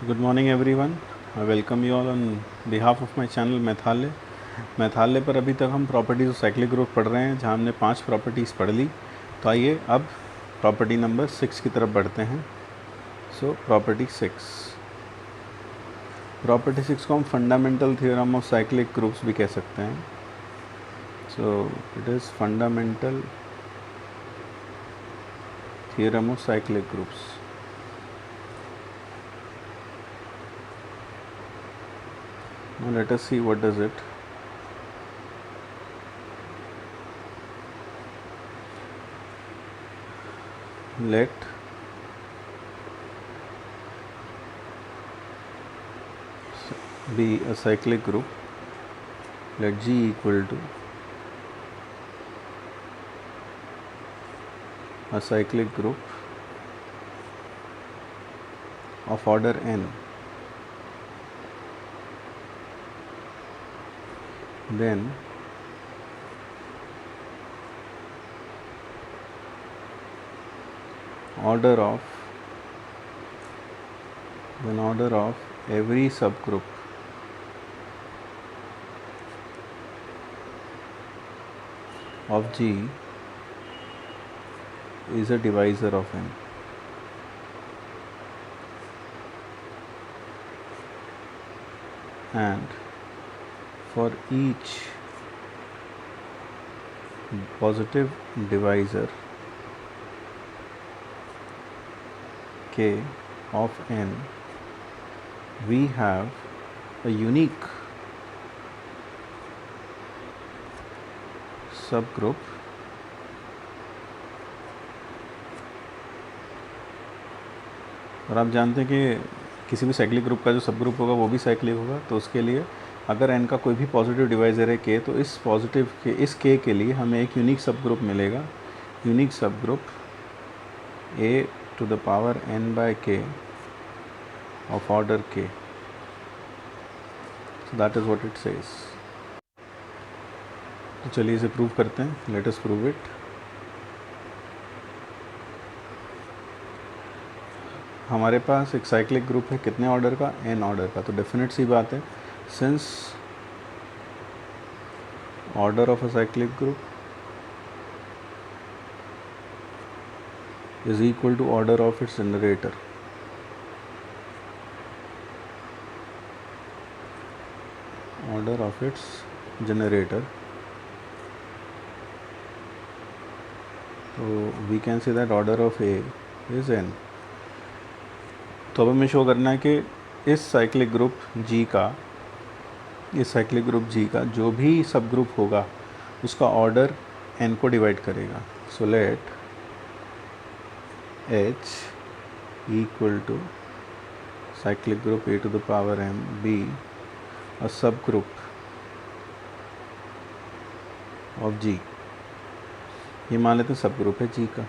So good morning everyone. I welcome you all on behalf of my channel मैथालय. मैथालय पर अभी तक हम properties of cyclic group पढ़ रहे हैं, जहाँ हमने 5 प्रॉपर्टीज़ पढ़ ली. तो आइए अब प्रॉपर्टी नंबर 6 की तरफ बढ़ते हैं. सो प्रॉपर्टी 6 को हम fundamental theorem of cyclic groups भी कह सकते हैं. So it is fundamental theorem of cyclic groups. Now let us see what does it. Let be a cyclic group. Let G equal to a cyclic group of order n. Then order of every subgroup of G is a divisor of n. And for each positive divisor k of n, we have a unique subgroup और आप जानते हैं कि किसी भी cyclic group का जो सब ग्रुप होगा वो भी साइक्लिक होगा. तो उसके लिए अगर n का कोई भी पॉजिटिव डिवाइज़र है k, तो इस पॉजिटिव के इस k के लिए हमें एक यूनिक सब ग्रुप मिलेगा. यूनिक सब group a to the power n by k of order k. So that is what it says. तो चलिए इसे प्रूव करते हैं. Let us prove it. हमारे पास एक साइक्लिक ग्रुप है कितने ऑर्डर का? n ऑर्डर का. तो डेफिनेट सी बात है, since order of a cyclic group is equal to order of its generator. Order of its generator. So we can say that order of A is n. तो अब हमें show करना है कि इस साइक्लिक ग्रुप G का जो भी सब ग्रुप होगा उसका ऑर्डर n को डिवाइड करेगा. So let H equal to cyclic group A to the power m be a subgroup of G. ये मान लेते हैं सब ग्रुप है G का.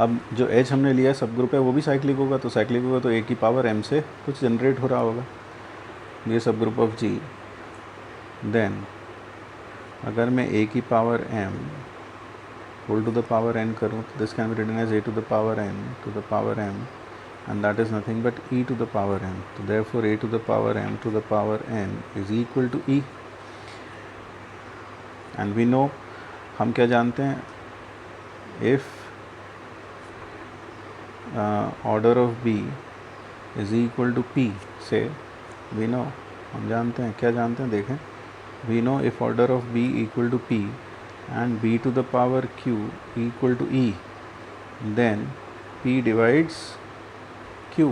अब जो H हमने लिया है सब ग्रुप है वो भी साइक्लिक होगा. तो साइक्लिक होगा तो A की पावर m से कुछ जनरेट हो रहा होगा. ये सब ग्रुप ऑफ G. देन अगर मैं A की power m whole to the power n करूँ तो this can be written as A to the power n to the power m, and that is nothing but e to the power m. So therefore A to the power m to the power n is equal to e. And we know, हम क्या जानते हैं, if order of b is equal to p, say we know, हम जानते हैं, क्या जानते हैं देखें. we know if order of b equal to p and b to the power q equal to e, then p divides q.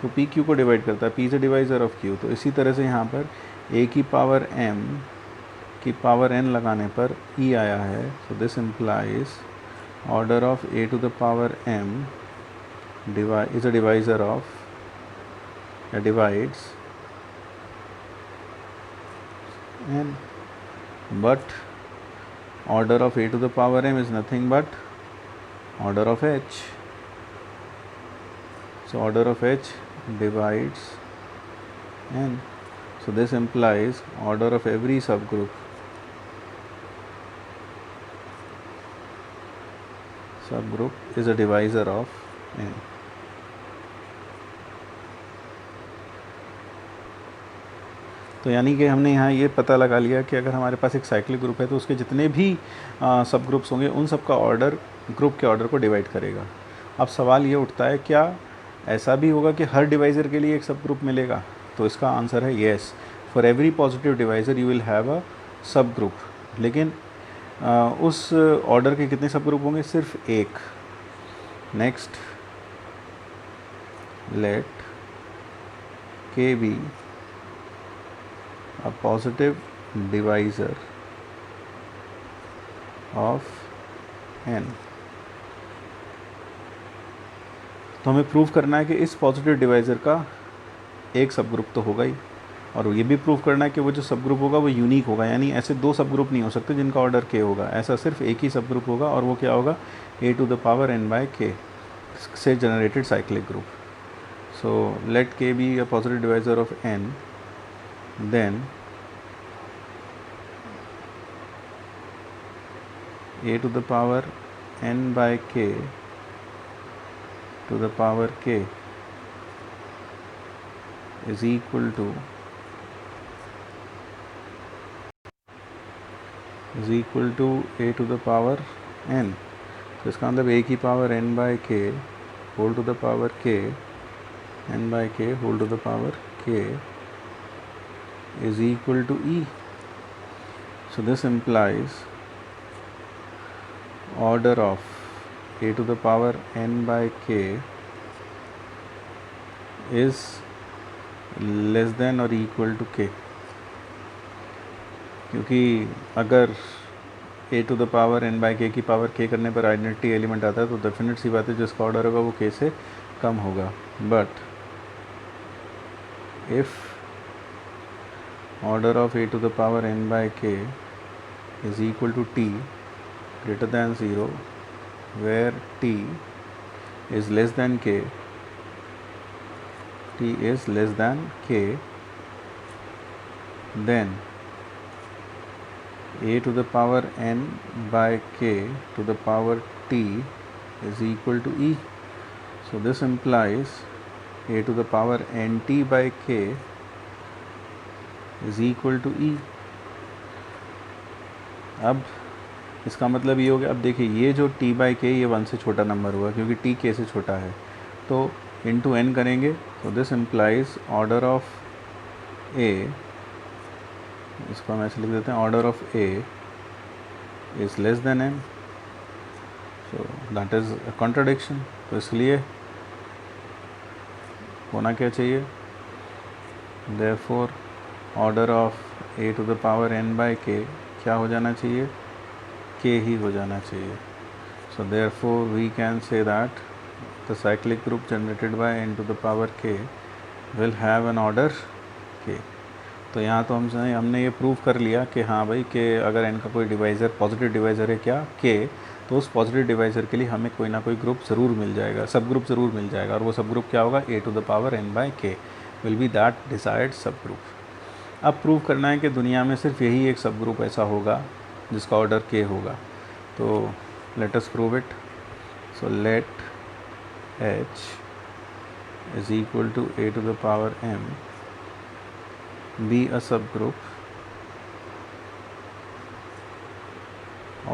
तो p q को divide करता है, p is a divisor of q. तो इसी तरह से यहाँ पर a की पावर m की पावर n लगाने पर e आया है. सो this implies order of a to the power m is a divisor of, divides n. But order of a to the power m is nothing but order of h. So order of h divides n. So this implies order of every subgroup is a divisor of n. तो यानी कि हमने यहाँ ये पता लगा लिया कि अगर हमारे पास एक साइक्लिक ग्रुप है तो उसके जितने भी सब ग्रुप्स होंगे उन सब का ऑर्डर ग्रुप के ऑर्डर को डिवाइड करेगा। अब सवाल ये उठता है, क्या ऐसा भी होगा कि हर डिवाइज़र के लिए एक सब ग्रुप मिलेगा? तो इसका आंसर है yes, for every positive divisor you will have a सब ग्रुप। लेकिन उस ऑर्डर के कितने सब ग्रुप होंगे? सिर्फ एक। नेक्स्ट, लेट के B a positive divisor of n। तो हमें प्रूव करना है कि इस पॉजिटिव डिवाइज़र का एक सब ग्रुप तो होगा ही, और ये भी प्रूव करना है कि वो जो सब ग्रुप होगा वो यूनिक होगा, यानी ऐसे दो सब ग्रुप नहीं हो सकते जिनका ऑर्डर k होगा। ऐसा सिर्फ एक ही सब ग्रुप होगा, और वो क्या होगा? a⁴n/k से generated cyclic group. So let k be a positive divisor of n, then a⁴n/k to the power k is equal to a⁴n। तो इसका मतलब a⁴n/k whole to the power k n/k whole to the power k is equal to e। So this implies order of a⁴n/k is less than or equal to k, क्योंकि अगर a⁴n/k की power k करने पर identity element आता है तो definite सी बात है जिसका ऑर्डर होगा वो k से कम होगा। But if order of a⁴n/k is equal to t greater than 0, where t is less than k, then a⁴n/k to the power t is equal to e। So this implies a⁴nt/k is equal to e। अब इसका मतलब ये हो गया, अब देखिए ये जो t/k ये 1 से छोटा नंबर हुआ क्योंकि t k से छोटा है, तो इंटू n करेंगे। तो this implies order of a, इसको हम ऐसे लिख देते हैं, order of a is less than n। So that is a contradiction. तो इसलिए होना क्या चाहिए? देयरफॉर ऑर्डर ऑफ a⁴n/k क्या हो जाना चाहिए? k ही हो जाना चाहिए। So therefore we can say that the cyclic group generated by n⁴k will have an order k। तो यहाँ तो हमने ये प्रूव कर लिया कि हाँ भाई कि अगर n का कोई डिवाइज़र पॉजिटिव डिवाइज़र है क्या k, तो उस पॉजिटिव डिवाइज़र के लिए हमें कोई ना कोई ग्रुप ज़रूर मिल जाएगा, सब ग्रुप ज़रूर मिल जाएगा, और वो सब ग्रुप क्या होगा? a⁴n/k will be that decide सब ग्रुप। अब प्रूव करना है कि दुनिया में सिर्फ यही एक सब ग्रुप ऐसा होगा जिसका ऑर्डर k होगा। तो let us prove it. So let h is equal to a⁴m be a subgroup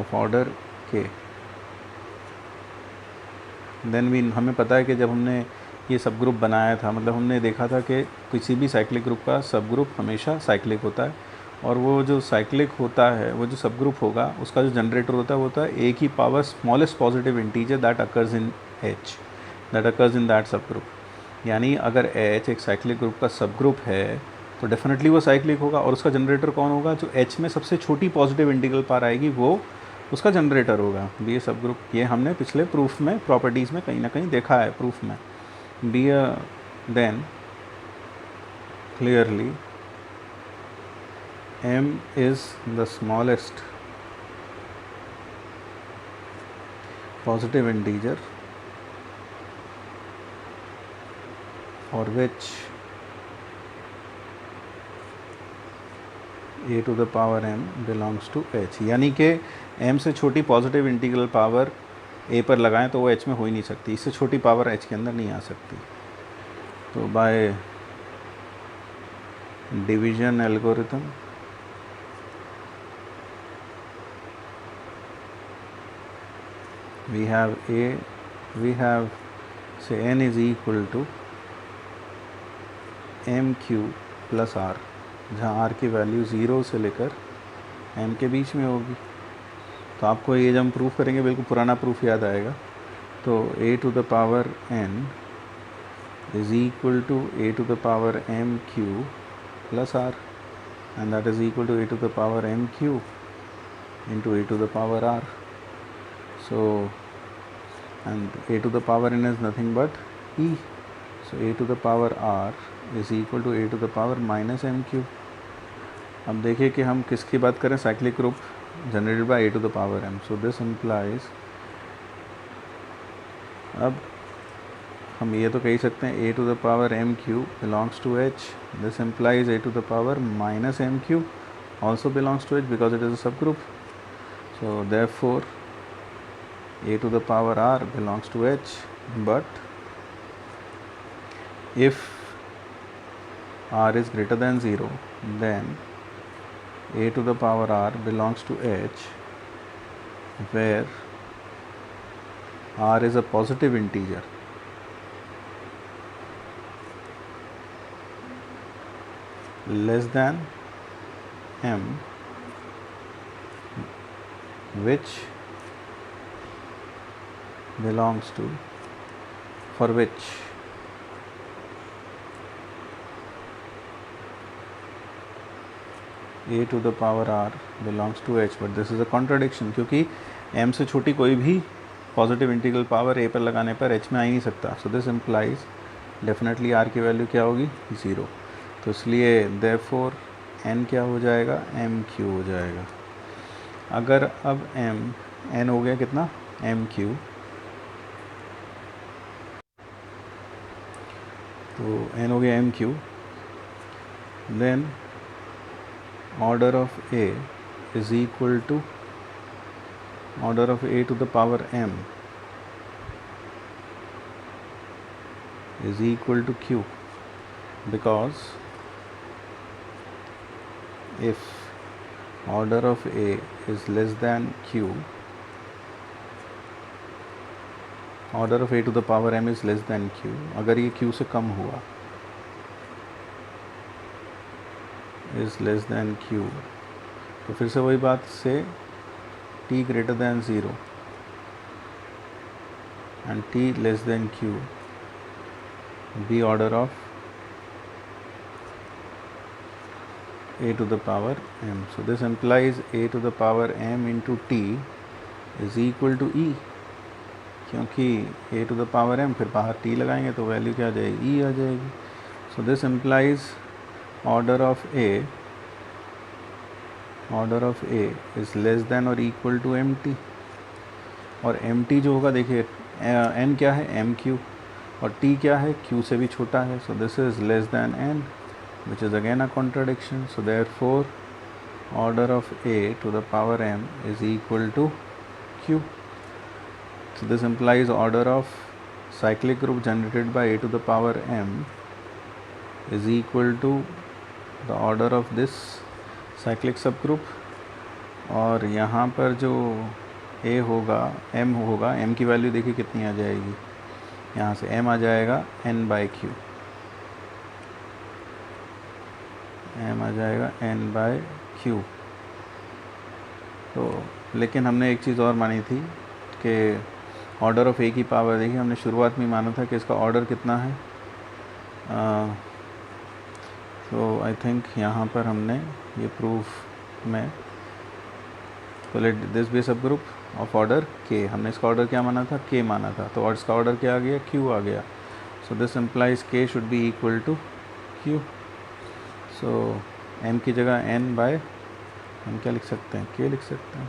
of order k। Then भी हमें पता है कि जब हमने ये सब ग्रुप बनाया था, मतलब हमने देखा था कि किसी भी साइक्लिक ग्रुप का सब ग्रुप हमेशा साइक्लिक होता है, और वो जो साइक्लिक होता है वो जो सब ग्रुप होगा उसका जो जनरेटर होता है वो होता है a की power smallest positive integer that occurs in that सब ग्रुप। यानी अगर h एक साइक्लिक ग्रुप का सब ग्रुप है तो डेफिनेटली वो साइक्लिक होगा, और उसका जनरेटर कौन होगा? जो h में सबसे छोटी पॉजिटिव इंटीग्रल पावर आएगी वो उसका जनरेटर होगा। बी ए सब ग्रुप, ये हमने पिछले प्रूफ में प्रॉपर्टीज़ में कहीं ना कहीं देखा है प्रूफ में। B then clearly m is the smallest positive integer for which a⁴m belongs to h। यानी कि m से छोटी पॉजिटिव इंटीग्रल पावर a पर लगाएं तो वो h में हो ही नहीं सकती, इससे छोटी पावर h के अंदर नहीं आ सकती। तो bye division algorithm. We have say n is equal to mq plus r, जहाँ r की वैल्यू 0 से लेकर m के बीच में होगी। तो आपको ये जब हम प्रूफ करेंगे बिल्कुल पुराना प्रूफ याद आएगा। तो a to the power n is equal to a to the power mq plus r, and that is equal to a to the power mq into a to the power r. So, and a to the power n is nothing but e. So a to the power r is equal to a to the power minus mq. अब देखिए कि हम किसकी बात करें, cyclic group generated bye a to the power m. So this implies, अब हम ये तो कह सकते हैं a to the power mq belongs to h. This implies a to the power minus mq also belongs to h because it is a subgroup. So therefore a to the power r belongs to h, but if r is greater than 0, then a to the power r belongs to h, where r is a positive integer. Less than m, which belongs to, for which a to the power r belongs to h. But this is a contradiction, क्योंकि m से छोटी कोई भी positive integral power a पर लगाने पर h में आ ही नहीं सकता. सो दिस इम्प्लाइज डेफिनेटली r की वैल्यू क्या होगी, 0. तो इसलिए therefore n क्या हो जाएगा, mq हो जाएगा. अगर अब n हो गया कितना, mq, तो n हो गया mq, then order of a is equal to order of a to the power m is equal to q, because if order of a is less than q, order of a to the power m is less than q, अगर ये q से कम हुआ, is less than q, तो फिर से वही बात से t greater than 0 and t less than q be order of a to the power m. So this implies a to the power m into t is equal to e, क्योंकि a to the power m फिर बाहर t लगाएंगे तो value क्या आ जाएगी, e आ जाएगी. So this implies order of a is less than or equal to mt, और mt जो होगा देखिए n क्या है, mq, और t क्या है, q से भी छोटा है. So this is less than n, which is again a contradiction. So therefore order of a to the power m is equal to q. So this implies order of cyclic group generated by a to the power m is equal to the order of this cyclic subgroup. और यहाँ पर जो a होगा, m होगा, m की value देखिए कितनी आ जाएगी, यहाँ से m आ जाएगा n by q, m आ जाएगा n by q. तो लेकिन हमने एक चीज़ और मानी थी कि ऑर्डर ऑफ ए की पावर, देखिए हमने शुरुआत में माना था कि इसका ऑर्डर कितना है. तो आई थिंक यहाँ पर हमने ये प्रूफ में, तो लेट दिस बी सब ग्रुप ऑफ ऑर्डर के, हमने इसका ऑर्डर क्या माना था, के माना था, तो और इसका ऑर्डर क्या आ गया, क्यू आ गया. So this implies K should be equal to Q. So M की जगह एन बाय हम क्या लिख सकते हैं, के लिख सकते हैं.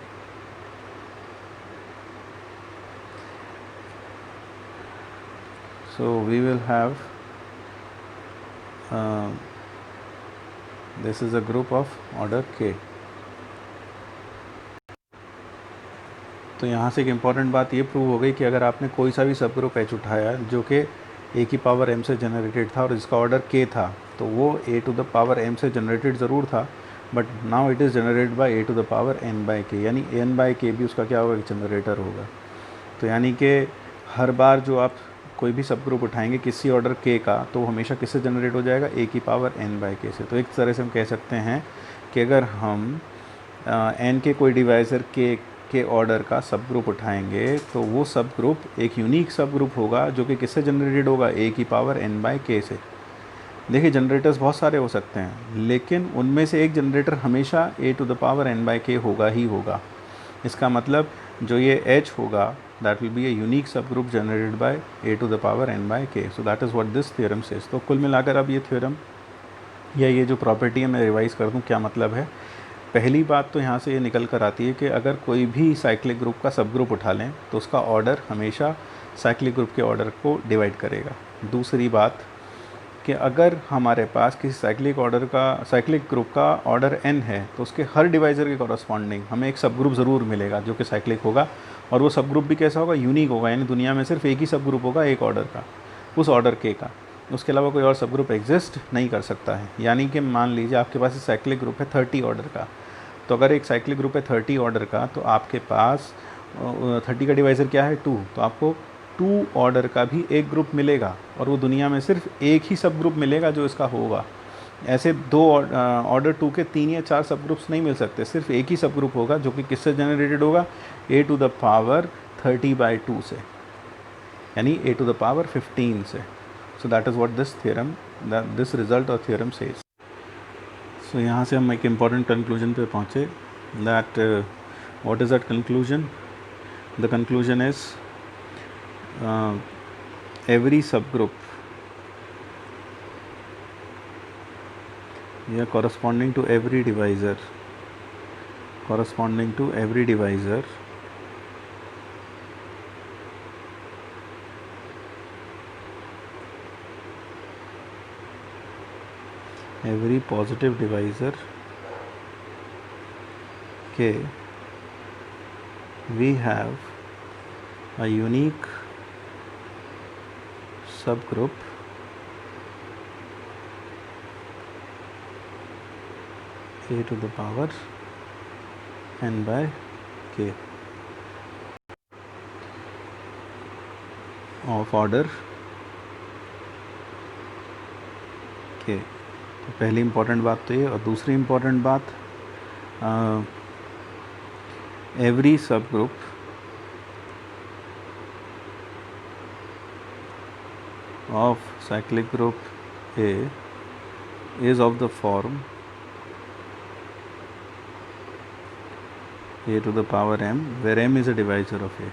So we will have this is a group of order k. तो यहाँ से एक इम्पॉर्टेंट बात ये प्रूव हो गई कि अगर आपने कोई सा भी सब ग्रुप एच उठाया जो कि ए की पावर एम से जनरेटेड था और इसका ऑर्डर के था, तो वो A to the power M से जनरेटेड ज़रूर था, but now it is generated by A to the power N by K, यानी एन बाय के भी उसका क्या होगा, एक जनरेटर होगा। तो यानी कि हर बार जो आप कोई भी सब ग्रुप उठाएंगे किसी ऑर्डर के का, तो वो हमेशा किससे जनरेट हो जाएगा, ए की पावर एन बाय के से। तो एक तरह से हम कह सकते हैं कि अगर हम एन के कोई डिवाइज़र के ऑर्डर का सब ग्रुप उठाएंगे तो वो सब ग्रुप एक यूनिक सब ग्रुप होगा जो कि किससे जनरेटेड होगा, ए की पावर एन बाय के से। देखिए जनरेटर्स बहुत सारे हो सकते हैं, लेकिन उनमें से एक जनरेटर हमेशा a to the power N by k होगा ही होगा। इसका मतलब जो ये एच होगा that will be a unique subgroup generated by A to the power N by k. So that is what this theorem says. तो कुल मिलाकर अब ये थ्योरम या ये जो प्रॉपर्टी है मैं रिवाइज़ कर दूँ क्या मतलब है। पहली बात तो यहाँ से ये निकल कर आती है कि अगर कोई भी साइक्लिक ग्रुप का सब ग्रुप उठा लें तो उसका ऑर्डर हमेशा साइक्लिक ग्रुप के ऑर्डर को डिवाइड करेगा। दूसरी बात कि अगर हमारे पास किसी साइक्लिक ग्रुप का ऑर्डर n है तो उसके हर डिवाइज़र के कॉरस्पॉन्डिंग हमें एक सब ग्रुप ज़रूर मिलेगा जो कि साइक्लिक होगा, और वो सब ग्रुप भी कैसा होगा, यूनिक होगा, यानी दुनिया में सिर्फ एक ही सब ग्रुप होगा एक ऑर्डर का, उस ऑर्डर के का, उसके अलावा कोई और सब ग्रुप एग्जिस्ट नहीं कर सकता है। यानी कि मान लीजिए आपके पास एक साइक्लिक ग्रुप है 30 ऑर्डर का, तो अगर एक साइक्लिक ग्रुप है 30 ऑर्डर का तो आपके पास 30 का डिवाइज़र क्या है 2, तो आपको 2 ऑर्डर का भी एक ग्रुप मिलेगा, और वो दुनिया में सिर्फ एक ही सब ग्रुप मिलेगा जो इसका होगा। ऐसे दो ऑर्डर 2 के 3 या 4 सब ग्रुप्स नहीं मिल सकते, सिर्फ एक ही सब ग्रुप होगा जो कि किससे जनरेटेड होगा, ए टू द पावर 30/2 से, यानी ए टू द पावर 15 से। सो that is what this result और थ्योरम सेज। सो यहाँ से हम एक इम्पॉर्टेंट कंक्लूजन पे पहुँचे, that what is that conclusion. The conclusion is every subgroup corresponding to every divisor every positive divisor के we have a unique subgroup a to the power n by k of order k। तो पहली important बात तो ये, और दूसरी important बात every सब group of cyclic group A is of the form a to the power m, where m is a divisor of A.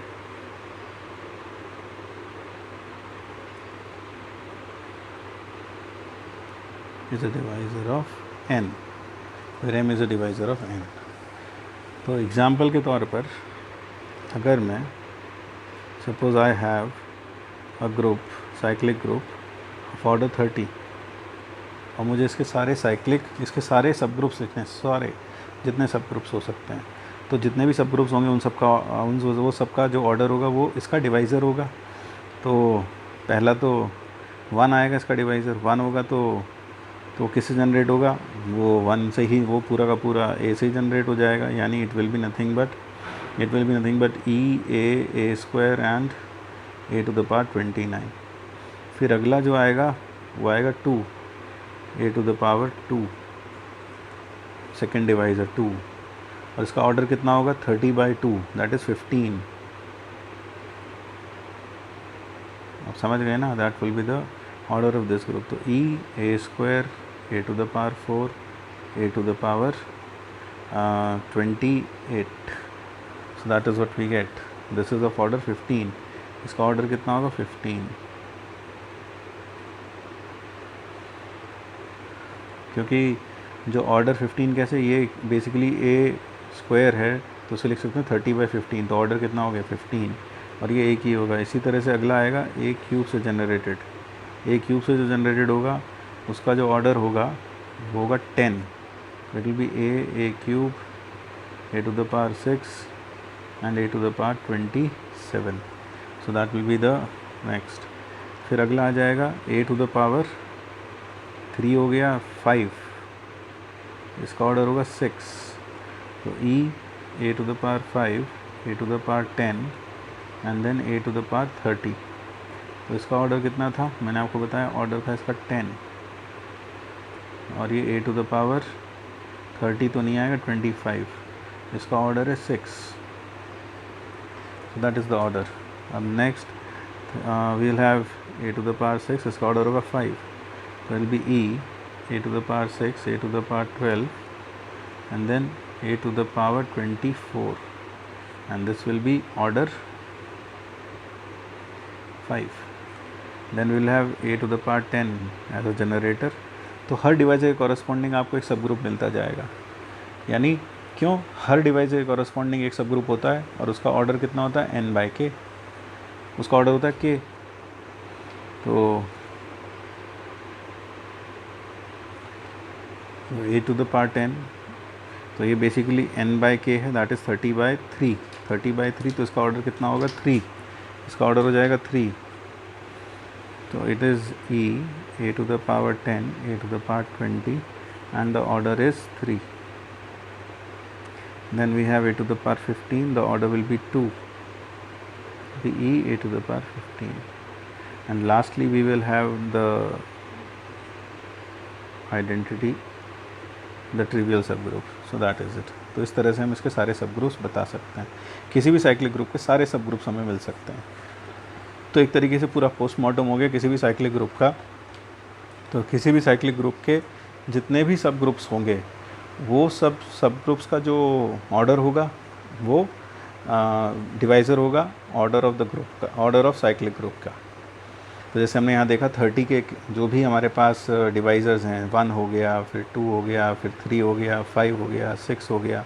Is a divisor of n, where m is a divisor of n. तो example के तौर पर अगर मैं suppose I have a group cyclic group of order 30 और मुझे इसके सारे सब ग्रुप्स लिखने हैं, सारे जितने सब ग्रुप्स हो सकते हैं, तो जितने भी सब ग्रुप्स होंगे वो सबका जो ऑर्डर होगा वो इसका डिवाइज़र होगा। तो पहला तो 1 आएगा, इसका डिवाइज़र 1 होगा तो किससे जनरेट होगा, वो 1 से ही वो पूरा का पूरा ए से ही जनरेट हो जाएगा, यानी it will be nothing but a square and A to the power 29। फिर अगला जो आएगा वो आएगा 2, a to the power 2, second divisor 2, और इसका ऑर्डर कितना होगा 30/2, दैट इज़ 15। आप समझ गए ना, that will be the order of this group. तो a square a to the power 4 a to the power 28, so that is what we get, this is of order 15। इसका order कितना होगा 15, क्योंकि जो ऑर्डर 15 कैसे, ये बेसिकली ए square है तो उसे लिख सकते हैं 30/15, तो ऑर्डर कितना हो गया 15, और ये एक ही होगा। इसी तरह से अगला आएगा ए क्यूब से जो जनरेटेड होगा उसका जो ऑर्डर होगा वो होगा 10, it will be A cube A to the power 6 and A to the power 27, so that will be the next. फिर अगला आ जाएगा a टू द पावर 3 हो गया 5, इसका ऑर्डर होगा 6, तो e a to the power 5, a to the power 10 and then a to the power 30। तो इसका ऑर्डर कितना था, मैंने आपको बताया ऑर्डर था इसका 10, और ये a टू द पावर 30 तो नहीं आएगा 25, इसका ऑर्डर है 6, so that is the order। अब next we'll have a to the power 6, इसका ऑर्डर होगा 5, तो it will be e a to the power 6, a to the power 12 and then a to the power 24, and this will be order 5। then we'll have a to the power 10 as a generator। तो हर device के corresponding आपको एक सब group मिलता जाएगा, यानी क्यों, हर device के कॉरस्पॉन्डिंग एक सब ग्रुप होता है और उसका ऑर्डर कितना होता है n/k, उसका ऑर्डर होता है k। तो a to the power 10, तो ये बेसिकली n/k है, दैट इज़ 30/3, 30/3, तो इसका ऑर्डर कितना होगा 3, इसका ऑर्डर हो जाएगा 3। तो it is e a to the power 10, a to the power 20 and the order is 3। then we have a to the power 15, the order will be 2, the e a to the power 15, and lastly we will have the identity, the trivial subgroup, so that is it। तो इस तरह से हम इसके सारे सब groups बता सकते हैं, किसी भी साइक्लिक ग्रुप के सारे सब ग्रुप्स हमें मिल सकते हैं। तो एक तरीके से पूरा पोस्टमार्टम हो गया किसी भी साइक्लिक ग्रुप का। तो किसी भी साइक्लिक ग्रुप के जितने भी सब ग्रुप्स होंगे, वो सब ग्रुप्स का जो ऑर्डर होगा वो डिवाइज़र होगा ऑर्डर ऑफ द ग्रुप का, ऑर्डर ऑफ साइक्लिक ग्रुप का। तो जैसे हमने यहाँ देखा 30 के जो भी हमारे पास डिवाइज़र्स हैं, 1 हो गया, फिर 2 हो गया, फिर 3 हो गया, 5 हो गया, 6 हो गया,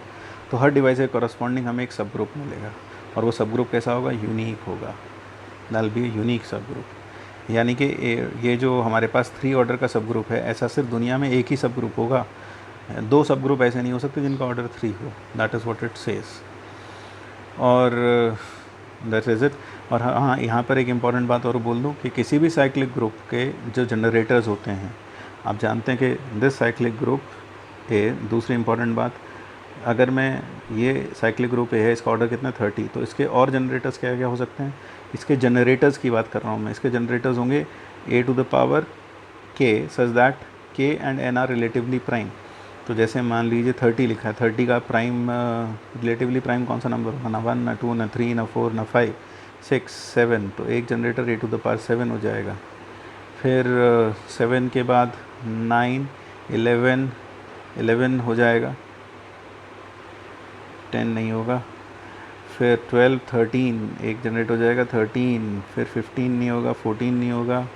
तो हर डिवाइस के कॉरस्पॉन्डिंग हमें एक सब ग्रुप मिलेगा, और वो सब ग्रुप कैसा होगा, यूनिक होगा, दैट विल बी यूनिक सब ग्रुप। यानी कि ये जो हमारे पास 3 ऑर्डर का सब ग्रुप है, ऐसा सिर्फ दुनिया में एक ही सब ग्रुप होगा, 2 सब ग्रुप ऐसे नहीं हो सकते जिनका ऑर्डर 3 हो, that is what it says, और दैट इज़ इट। और हाँ, यहाँ पर एक इम्पॉर्टेंट बात और बोल दूँ कि किसी भी साइक्लिक ग्रुप के जो जनरेटर्स होते हैं, आप जानते हैं कि दिस साइक्लिक ग्रुप ए, दूसरी इम्पॉर्टेंट बात, अगर मैं ये साइक्लिक ग्रुप ए है, इसका ऑर्डर कितना 30, तो इसके और जनरेटर्स क्या क्या हो सकते हैं, इसके जनरेटर्स की बात कर रहा हूँ मैं, इसके जनरेटर्स होंगे a to the power k such that k and n are relatively prime. तो जैसे मान लीजिए 30 लिखा है, 30 का प्राइम रिलेटिवली प्राइम कौन सा नंबर होगा, ना 1 ना 2 ना 3 ना 4 ना 5 6 7, तो एक generator a to the power 7 हो जाएगा। फिर 7 के बाद 9 11 हो जाएगा, 10 नहीं होगा। फिर 12 13 एक जनरेट हो जाएगा 13, फिर 15 नहीं होगा, 14 नहीं होगा,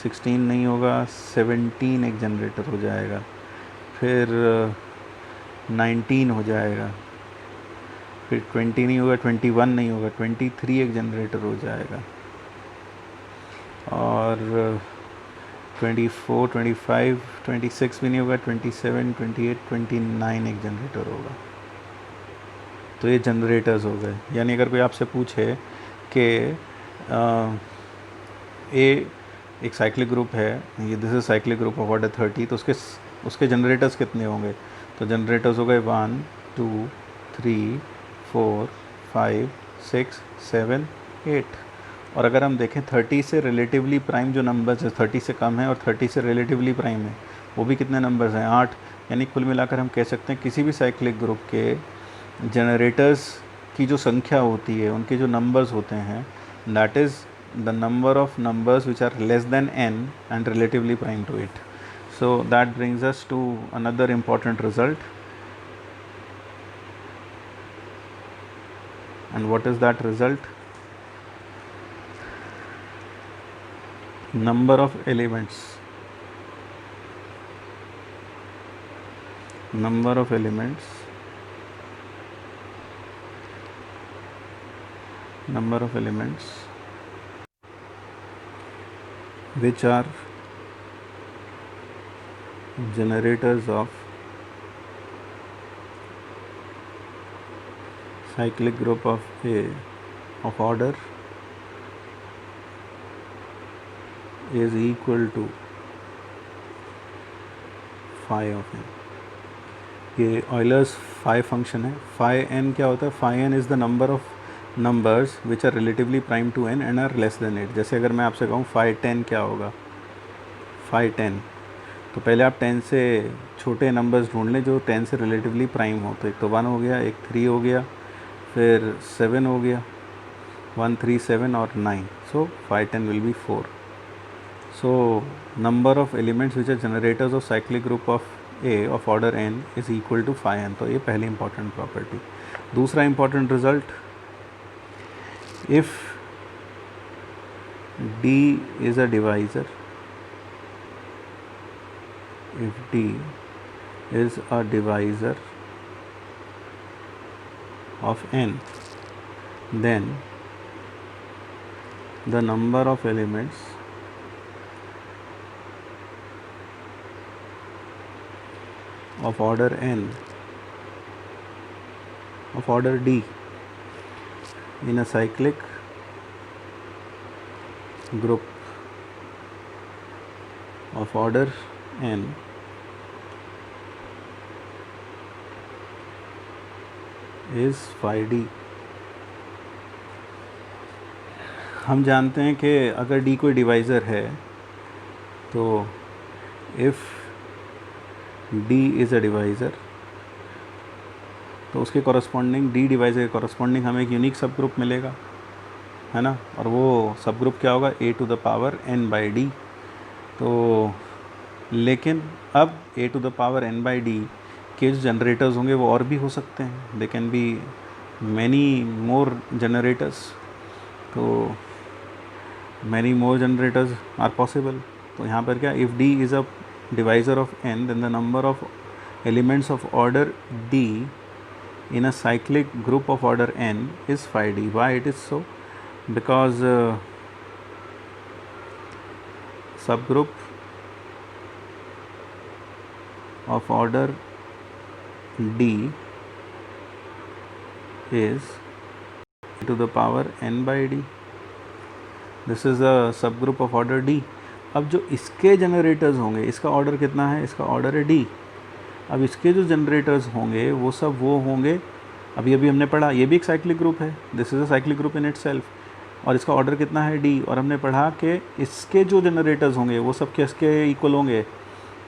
16 नहीं होगा, 17 एक जनरेटर हो जाएगा, फिर 19 हो जाएगा, फिर 20 नहीं होगा, 21 नहीं होगा, 23 एक जनरेटर हो जाएगा, और 24 25 26 भी नहीं होगा, 27 28 29 एक जनरेटर होगा। तो ये जनरेटर्स हो गए। यानी अगर कोई आपसे पूछे कि ए एक साइक्लिक ग्रुप है, ये this is cyclic group of order 30, तो उसके जनरेटर्स कितने होंगे, तो जनरेटर्स हो गए 1 2 3 4 5 6 7 8। और अगर हम देखें 30 से रिलेटिवली प्राइम जो नंबर्स है, 30 से कम है और 30 से रिलेटिवली प्राइम है, वो भी कितने नंबर्स हैं, 8। यानी कुल मिलाकर हम कह सकते हैं किसी भी साइक्लिक ग्रुप के जनरेटर्स की जो संख्या होती है, उनके जो नंबर्स होते हैं, that is the number of numbers which are less than n and relatively prime to it. So that brings us to another important result, and what is that result, number of elements, number of elements which are generators of cyclic group of A of order is equal to phi of N. ये Euler's phi function है। Phi N क्या होता है? Phi N is the number of numbers which are relatively prime to N and are less than it. जैसे अगर मैं आपसे कहूँ फाई 10 क्या होगा? फाई 10, तो पहले आप 10 से छोटे नंबर्स ढूंढ लें जो 10 से रिलेटिवली प्राइम हो। तो एक तो 1 हो गया, एक 3 हो गया, फिर 7 हो गया, 1 3 7 और 9। So phi 10 will be 4। So number of elements which are generators of cyclic group of A of order n is equal to phi n। तो ये पहली इंपॉर्टेंट प्रॉपर्टी। दूसरा important result, if D is a divisor, if D is a divisor of n, then the number of elements of order n, of order D in a cyclic group of order n is phi D। हम जानते हैं कि अगर D कोई divisor है तो if D is a divisor तो उसके कॉरस्पॉन्डिंग, D डिवाइज़र के कॉरस्पॉन्डिंग हमें एक यूनिक सब ग्रुप मिलेगा, है ना। और वो सब ग्रुप क्या होगा? A to the power n by D. तो लेकिन अब A to the power n by D के जो जनरेटर्स होंगे वो और भी हो सकते हैं। They can be many more generators. तो many more generators are possible. तो यहाँ पर क्या, if D is a divisor of n, then the number of elements of order D in a cyclic group of order n is phi D। Why it is so? Because subgroup of order D is e to the power n by D। This is a subgroup of order D। अब जो इसके generators होंगे, इसका order कितना है? इसका order है D. अब इसके जो जनरेटर्स होंगे वो सब वो होंगे, अभी हमने पढ़ा ये भी एक साइक्लिक ग्रुप है, this is a cyclic group in itself. और इसका ऑर्डर कितना है? डी। और हमने पढ़ा कि इसके जो जनरेटर्स होंगे वो सब किसके इक्वल होंगे?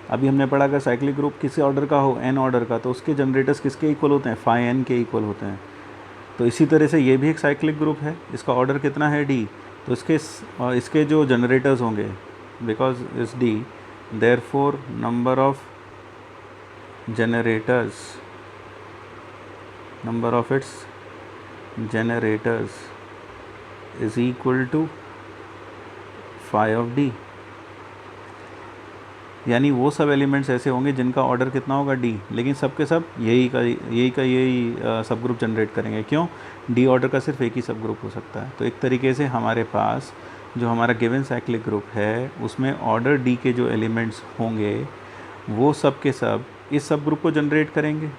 अभी हमने पढ़ा कि साइक्लिक ग्रुप किसी ऑर्डर का हो, एन ऑर्डर का, तो उसके जनरेटर्स किसके इक्वल होते हैं? फाई एन के इक्वल होते हैं। तो इसी तरह से ये भी एक साइक्लिक ग्रुप है, इसका ऑर्डर कितना है? डी। तो इसके जो जनरेटर्स होंगे, because is D, therefore number of its generators is equal to phi of D। यानी वो सब एलिमेंट्स ऐसे होंगे जिनका ऑर्डर कितना होगा? डी, लेकिन सब के सब यही सब ग्रुप जनरेट करेंगे। क्यों? डी ऑर्डर का सिर्फ एक ही सब ग्रुप हो सकता है। तो एक तरीके से हमारे पास जो हमारा गिवन साइक्लिक ग्रुप है उसमें ऑर्डर डी के जो एलिमेंट्स होंगे वो सब के सब इस सब ग्रुप को जनरेट करेंगे।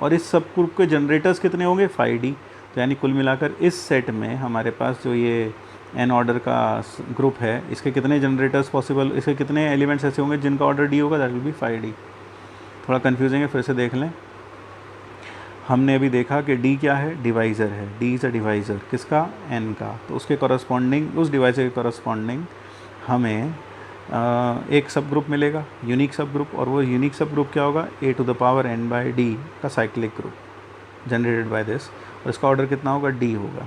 और इस सब ग्रुप के जनरेटर्स कितने होंगे? Phi D. तो यानी कुल मिलाकर इस सेट में हमारे पास जो ये एन ऑर्डर का ग्रुप है इसके कितने जनरेटर्स पॉसिबल, इसके कितने एलिमेंट्स ऐसे होंगे जिनका ऑर्डर डी होगा? That will be phi D. थोड़ा कन्फ्यूजिंग है, फिर से देख लें। हमने अभी देखा कि D क्या है? डिवाइज़र है। D इज़ अ डिवाइज़र किसका? n का। तो उसके कॉरस्पॉन्डिंग, उस डिवाइज़र के कॉरस्पॉन्डिंग हमें एक सब ग्रुप मिलेगा, यूनिक सब ग्रुप। और वो यूनिक सब ग्रुप क्या होगा? A to the power n by d का cyclic group generated by this. और इसका ऑर्डर कितना होगा? D होगा।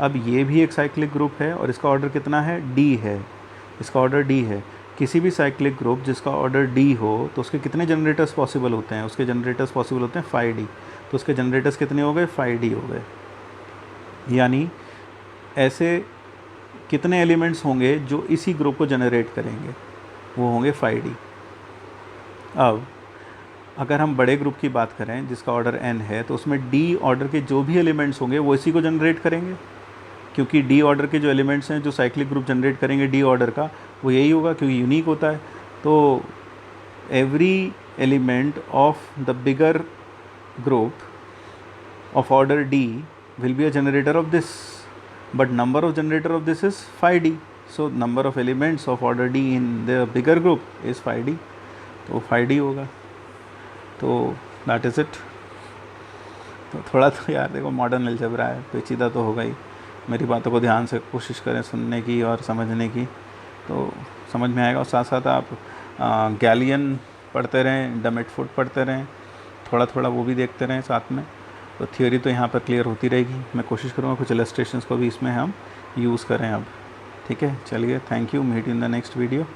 अब ये भी एक साइक्लिक ग्रुप है और इसका ऑर्डर कितना है? D है। इसका ऑर्डर D है। किसी भी साइक्लिक ग्रुप जिसका ऑर्डर D हो तो उसके कितने जनरेटर्स पॉसिबल होते हैं? उसके जनरेटर्स पॉसिबल होते हैं फाई डी। तो उसके जनरेटर्स कितने हो गए? फाई डी हो गए। यानी ऐसे कितने एलिमेंट्स होंगे जो इसी ग्रुप को जनरेट करेंगे? वो होंगे फाई डी। अब अगर हम बड़े ग्रुप की बात करें जिसका ऑर्डर n है तो उसमें D ऑर्डर के जो भी एलिमेंट्स होंगे वो इसी को जनरेट करेंगे, क्योंकि D ऑर्डर के जो एलिमेंट्स हैं जो साइक्लिक ग्रुप जनरेट करेंगे D ऑर्डर का, वो यही होगा क्योंकि यूनिक होता है। तो every element of the bigger group of order D will be a generator of this, but number of generator of this is phi D। So number of elements of order D in the bigger group is 5D, तो 5D होगा। तो that is it. तो थोड़ा तो यार देखो modern algebra है, पेचीदा तो होगा ही। मेरी बातों को ध्यान से कोशिश करें सुनने की और समझने की, तो समझ में आएगा। और साथ साथ आप गैलियन पढ़ते रहें, डमेट फुट पढ़ते रहें, थोड़ा थोड़ा वो भी देखते रहें साथ में, तो थियोरी तो यहाँ पर क्लियर होती रहेगी। मैं कोशिश करूँगा कुछ इलस्ट्रेशंस को भी इसमें हम यूज़ करें अब। ठीक है, चलिए, thank you, meet in the next video.